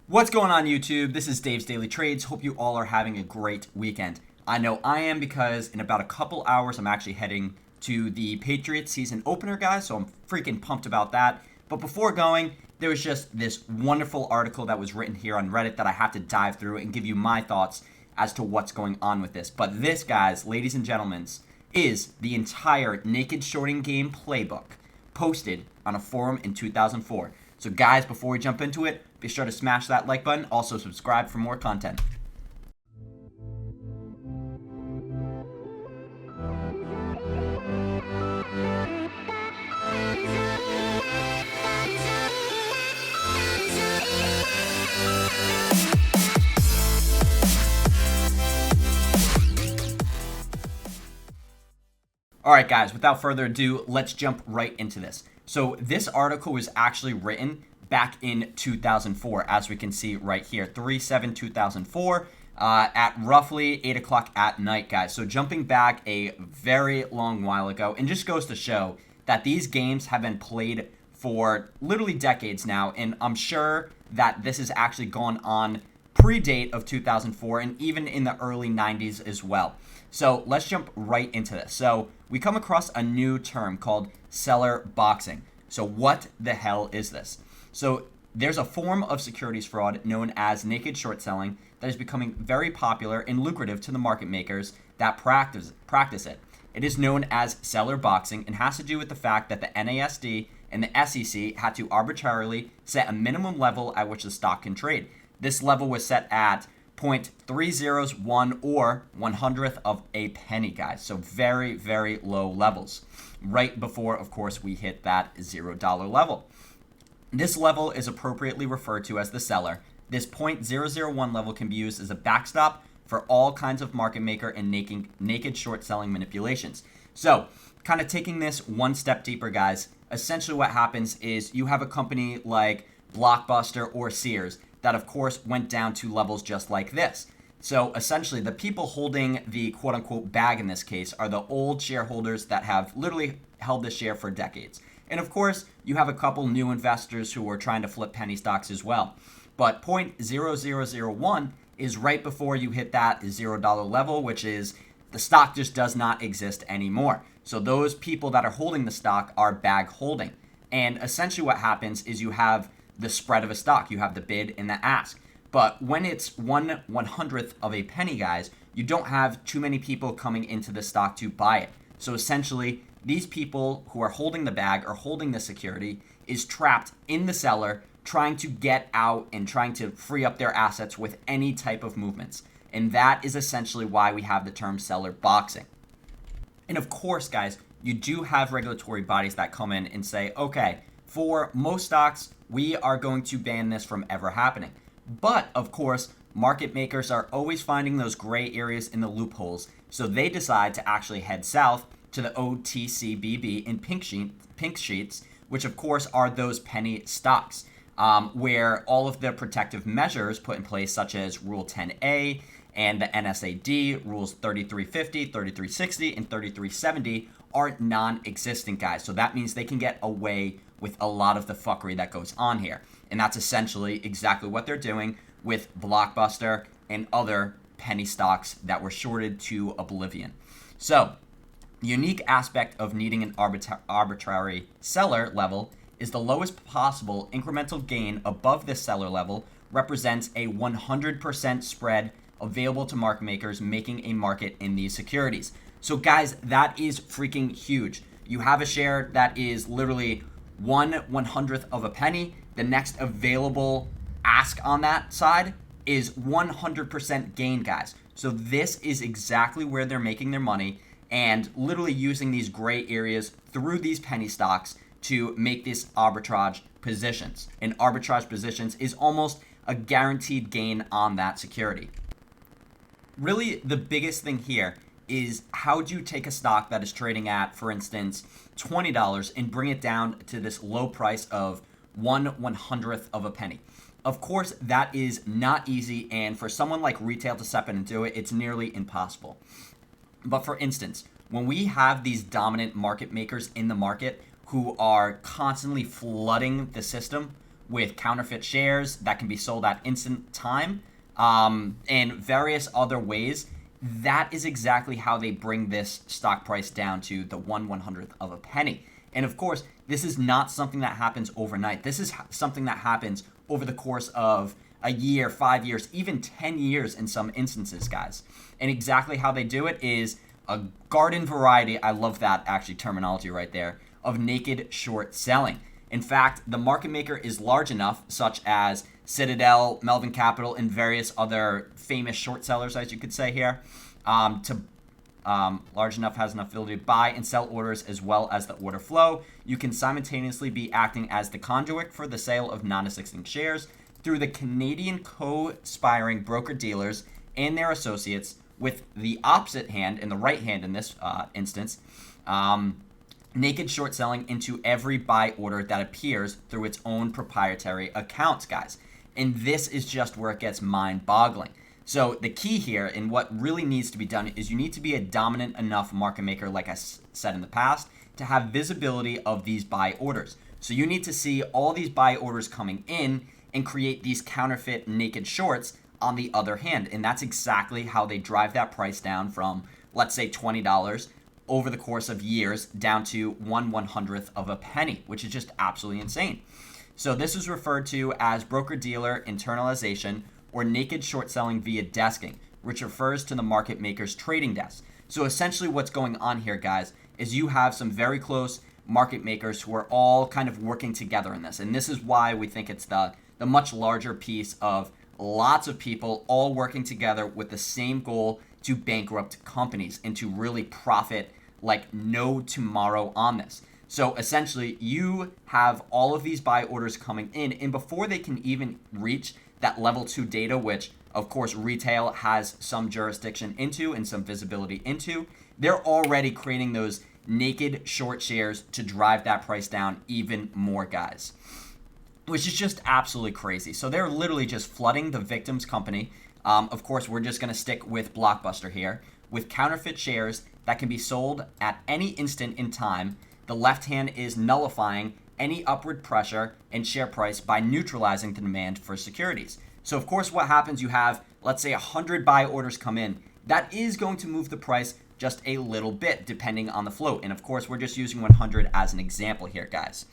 What's going on YouTube? This is Dave's Daily Trades. Hope you all are having a great weekend. I know I am because in about a couple hours I'm actually heading to the Patriots season opener, guys, so I'm freaking pumped about that. But before going, there was just this wonderful article that was written here on Reddit that I have to dive through and give you my thoughts as to what's going on with this. But this, guys, ladies and gentlemen, is the entire naked shorting game playbook posted on a forum in 2004. So guys, before we jump into it, be sure to smash that like button. Also subscribe for more content. All right, guys, without further ado, let's jump right into this. So this article was actually written back in 2004, as we can see right here, 3/7/2004, at roughly 8 o'clock at night, guys. So jumping back a very long while ago, and just goes to show that these games have been played for literally decades now, and I'm sure that this has actually gone on predate of 2004 and even in the early 90s as well. So let's jump right into this. So we come across a new term called seller boxing. So what the hell is this? So there's a form of securities fraud known as naked short selling that is becoming very popular and lucrative to the market makers that practice it. It is known as seller boxing and has to do with the fact that the NASD and the SEC had to arbitrarily set a minimum level at which the stock can trade. This level was set at 0.301 or 100th of a penny, guys. So very, very low levels. Right before, of course, we hit that $0 level. This level is appropriately referred to as the seller. This 0.001 level can be used as a backstop for all kinds of market maker and naked short selling manipulations. So kind of taking this one step deeper, guys, essentially what happens is you have a company like Blockbuster or Sears that of course went down to levels just like this. So essentially the people holding the quote unquote bag in this case are the old shareholders that have literally held the share for decades. And of course, you have a couple new investors who are trying to flip penny stocks as well. But 0.0001 is right before you hit that $0 level, which is the stock just does not exist anymore. So those people that are holding the stock are bag holding. And essentially what happens is you have the spread of a stock. You have the bid and the ask. But when it's 1/100th of a penny, guys, you don't have too many people coming into the stock to buy it. So essentially, these people who are holding the bag or holding the security is trapped in the seller trying to get out and trying to free up their assets with any type of movements. And that is essentially why we have the term seller boxing. And of course, guys, you do have regulatory bodies that come in and say, okay, for most stocks, we are going to ban this from ever happening. But of course, market makers are always finding those gray areas in the loopholes. So they decide to actually head south to the OTCBB in pink sheets, which of course are those penny stocks, where all of the protective measures put in place, such as Rule 10A and the NSAD, Rules 3350, 3360, and 3370, are non-existent, guys. So that means they can get away with a lot of the fuckery that goes on here. And that's essentially exactly what they're doing with Blockbuster and other penny stocks that were shorted to oblivion. So the unique aspect of needing an arbitrary seller level is the lowest possible incremental gain above this seller level represents a 100% spread available to market makers making a market in these securities. So guys, that is freaking huge. You have a share that is literally 1/100th of a penny. The next available ask on that side is 100% gain, guys. So this is exactly where they're making their money and literally using these gray areas through these penny stocks to make these arbitrage positions. And arbitrage positions is almost a guaranteed gain on that security. Really, the biggest thing here is how do you take a stock that is trading at, for instance, $20 and bring it down to this low price of 1/100th of a penny? Of course, that is not easy, and for someone like retail to step in and do it, it's nearly impossible. But for instance, when we have these dominant market makers in the market who are constantly flooding the system with counterfeit shares that can be sold at instant time, and various other ways. That is exactly how they bring this stock price down to the 1/100th of a penny. And of course, this is not something that happens overnight. This is something that happens over the course of a year, 5 years, even 10 years in some instances, guys. And exactly how they do it is a garden variety, I love that actually terminology right there, of naked short selling. In fact, the market maker is large enough, such as Citadel, Melvin Capital, and various other famous short sellers, as you could say here, large enough has enough ability to buy and sell orders as well as the order flow. You can simultaneously be acting as the conduit for the sale of non-existing shares through the Canadian co-spiring broker-dealers and their associates, with the opposite hand and the right hand in this instance, naked short selling into every buy order that appears through its own proprietary accounts, guys. And this is just where it gets mind-boggling. So the key here and what really needs to be done is you need to be a dominant enough market maker, like I said in the past, to have visibility of these buy orders. So you need to see all these buy orders coming in and create these counterfeit naked shorts on the other hand. And that's exactly how they drive that price down from, let's say, $20 over the course of years down to 1/100th of a penny, which is just absolutely insane. So this is referred to as broker-dealer internalization, or naked short selling via desking, which refers to the market maker's trading desk. So essentially what's going on here, guys, is you have some very close market makers who are all kind of working together in this. And this is why we think it's the much larger piece of lots of people all working together with the same goal to bankrupt companies and to really profit like no tomorrow on this. So essentially, you have all of these buy orders coming in, and before they can even reach that level 2 data, which of course retail has some jurisdiction into and some visibility into, they're already creating those naked short shares to drive that price down even more, guys, which is just absolutely crazy. So they're literally just flooding the victim's company. Of course, we're just going to stick with Blockbuster here, with counterfeit shares that can be sold at any instant in time. The left hand is nullifying any upward pressure in share price by neutralizing the demand for securities. So of course what happens, you have, let's say, 100 buy orders come in. That is going to move the price just a little bit depending on the float. And of course we're just using 100 as an example here, guys.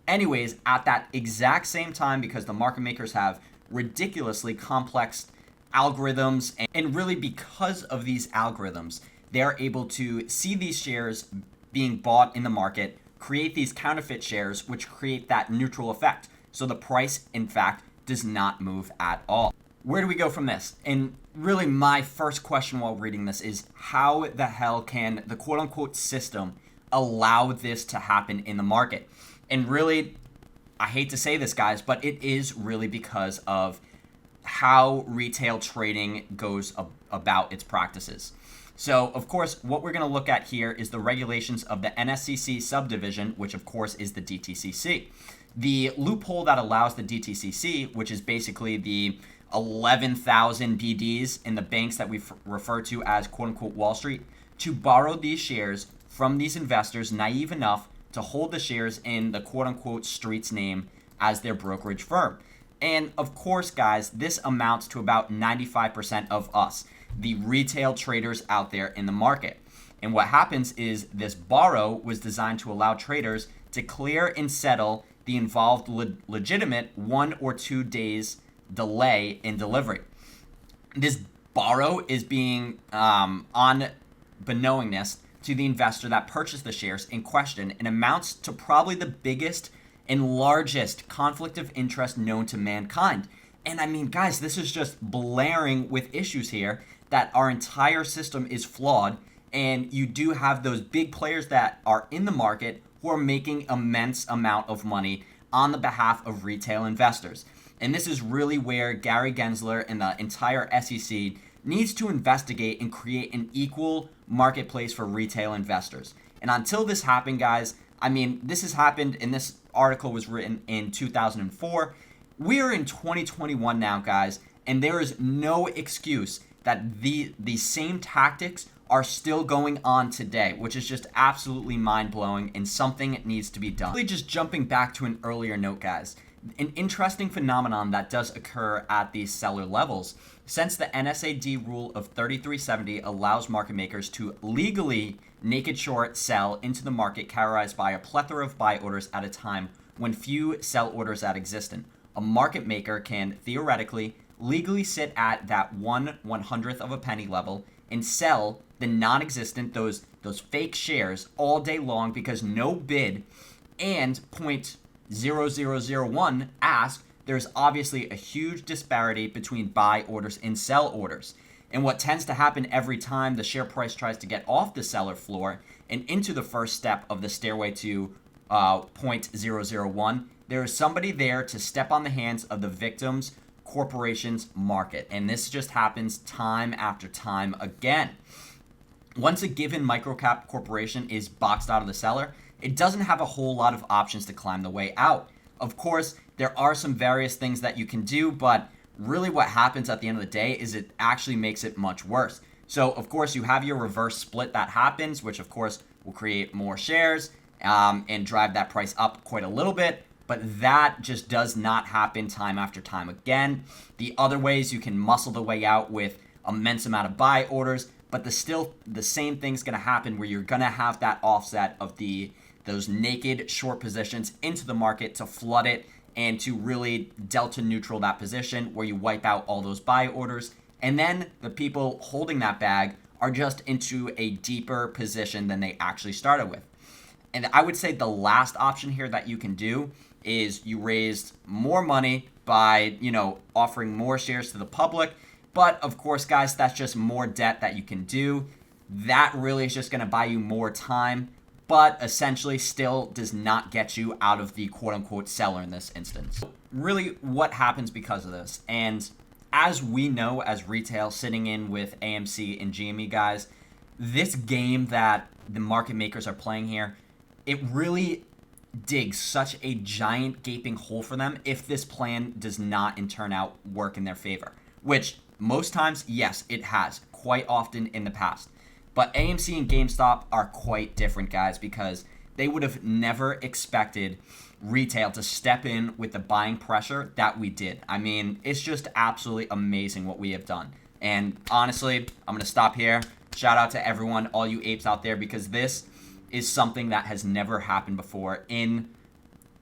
Anyways, at that exact same time, because the market makers have ridiculously complex algorithms, and really because of these algorithms, they're able to see these shares being bought in the market, create these counterfeit shares, which create that neutral effect. So the price, in fact, does not move at all. Where do we go from this? And really my first question while reading this is, how the hell can the quote-unquote system allow this to happen in the market? And really, I hate to say this, guys, but it is really because of how retail trading goes about its practices. So, of course, what we're going to look at here is the regulations of the NSCC subdivision, which, of course, is the DTCC. The loophole that allows the DTCC, which is basically the 11,000 BDs in the banks that we refer to as quote-unquote Wall Street, to borrow these shares from these investors naive enough to hold the shares in the quote-unquote street's name as their brokerage firm. And, of course, guys, this amounts to about 95% of us, the retail traders out there in the market. And what happens is this borrow was designed to allow traders to clear and settle the involved legitimate 1 or 2 days delay in delivery. This borrow is being unbeknownst to the investor that purchased the shares in question, and amounts to probably the biggest and largest conflict of interest known to mankind. And I mean, guys, this is just blaring with issues here, that our entire system is flawed, and you do have those big players that are in the market who are making immense amount of money on the behalf of retail investors. And this is really where Gary Gensler and the entire SEC needs to investigate and create an equal marketplace for retail investors. And until this happened, guys, I mean, this has happened, and this article was written in 2004. We are in 2021 now, guys, and there is no excuse that the same tactics are still going on today, which is just absolutely mind-blowing and something that needs to be done. Really just jumping back to an earlier note, guys, An interesting phenomenon that does occur at these seller levels, since the NSAD rule of 3370 allows market makers to legally naked short sell into the market characterized by a plethora of buy orders at a time when few sell orders are existent. A market maker can theoretically legally sit at that 1/100th of a penny level and sell the non-existent, those fake shares all day long, because no bid and 0.0001 ask, there's obviously a huge disparity between buy orders and sell orders. And what tends to happen every time the share price tries to get off the seller floor and into the first step of the stairway to 0.001, there is somebody there to step on the hands of the victim's corporation's market. And this just happens time after time again. Once a given microcap corporation is boxed out of the seller, it doesn't have a whole lot of options to climb the way out. Of course, there are some various things that you can do, but really what happens at the end of the day is it actually makes it much worse. So, of course, you have your reverse split that happens, which, of course, will create more shares and drive that price up quite a little bit. But that just does not happen time after time again. The other ways, you can muscle the way out with immense amount of buy orders, but the same thing's going to happen where you're going to have that offset of those naked short positions into the market to flood it and to really delta neutral that position, where you wipe out all those buy orders. And then the people holding that bag are just into a deeper position than they actually started with. And I would say the last option here that you can do is you raised more money by, offering more shares to the public. But of course, guys, that's just more debt that you can do. That really is just going to buy you more time, but essentially still does not get you out of the quote-unquote seller in this instance. Really, what happens because of this? And as we know, as retail sitting in with AMC and GME, guys, this game that the market makers are playing here, it really digs such a giant gaping hole for them if this plan does not in turn out work in their favor, which most times, yes, it has quite often in the past. But AMC and GameStop are quite different, guys, because they would have never expected retail to step in with the buying pressure that we did. I mean, it's just absolutely amazing what we have done. And honestly, I'm going to stop here. Shout out to everyone, all you apes out there, because this is something that has never happened before in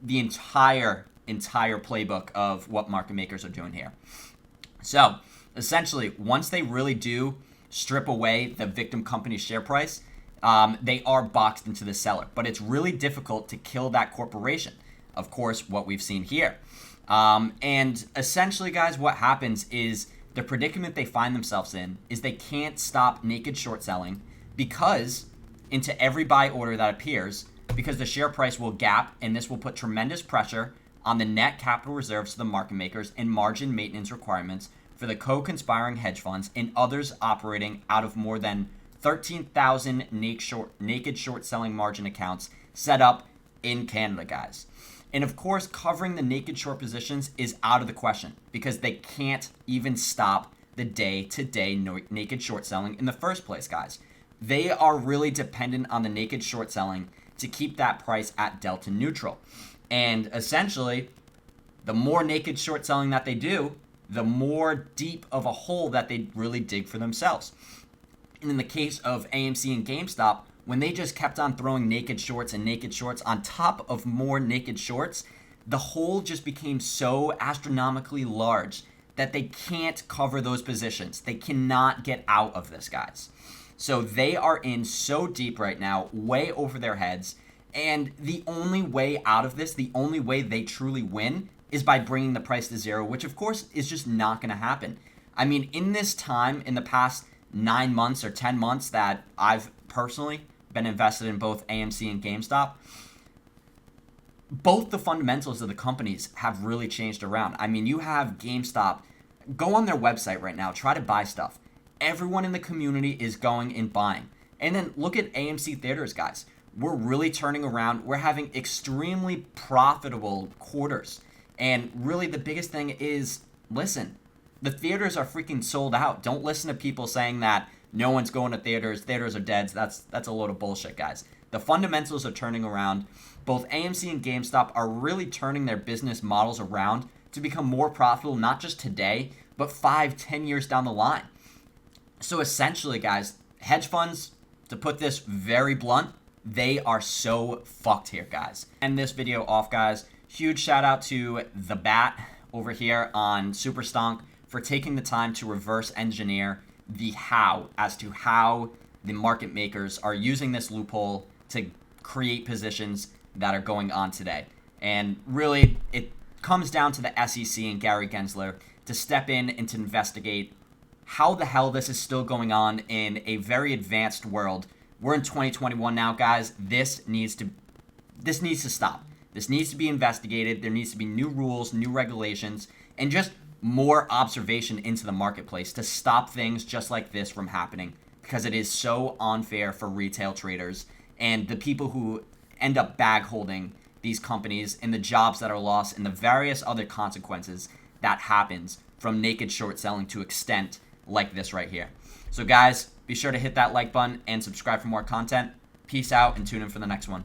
the entire playbook of what market makers are doing here. So, essentially, once they really do strip away the victim company's share price, they are boxed into the seller. But it's really difficult to kill that corporation. Of course, what we've seen here. And essentially, guys, what happens is the predicament they find themselves in is they can't stop naked short selling because into every buy order that appears, because the share price will gap, and this will put tremendous pressure on the net capital reserves to the market makers and margin maintenance requirements for the co-conspiring hedge funds and others operating out of more than 13,000 naked short selling margin accounts set up in Canada, guys. And of course, covering the naked short positions is out of the question because they can't even stop the day-to-day naked short selling in the first place, guys. They are really dependent on the naked short selling to keep that price at delta neutral. And essentially, the more naked short selling that they do, the more deep of a hole that they really dig for themselves. And in the case of AMC and GameStop, when they just kept on throwing naked shorts and naked shorts on top of more naked shorts, the hole just became so astronomically large that they can't cover those positions. They cannot get out of this, guys. So they are in so deep right now, way over their heads. And the only way out of this, the only way they truly win is by bringing the price to zero, which of course is just not going to happen. I mean, in this time, in the past 9 months or 10 months that I've personally been invested in both AMC and GameStop, both the fundamentals of the companies have really changed around. I mean, you have GameStop, go on their website right now, try to buy stuff. Everyone in the community is going and buying. And then look at AMC Theaters, guys. We're really turning around. We're having extremely profitable quarters. And really the biggest thing is, listen, the theaters are freaking sold out. Don't listen to people saying that no one's going to theaters. Theaters are dead. That's a load of bullshit, guys. The fundamentals are turning around. Both AMC and GameStop are really turning their business models around to become more profitable, not just today, but 5-10 years down the line. So essentially, guys, hedge funds, to put this very blunt, they are so fucked here, guys. End this video off, guys. Huge shout out to the Bat over here on Super Stonk for taking the time to reverse engineer the how, as to how the market makers are using this loophole to create positions that are going on today. And really, it comes down to the SEC and Gary Gensler to step in and to investigate how the hell this is still going on in a very advanced world. We're in 2021 now, guys. This needs to stop. This needs to be investigated. There needs to be new rules, new regulations, and just more observation into the marketplace to stop things just like this from happening, because it is so unfair for retail traders and the people who end up bag holding these companies and the jobs that are lost and the various other consequences that happens from naked short selling to extent like this right here. So guys, be sure to hit that like button and subscribe for more content. Peace out and tune in for the next one.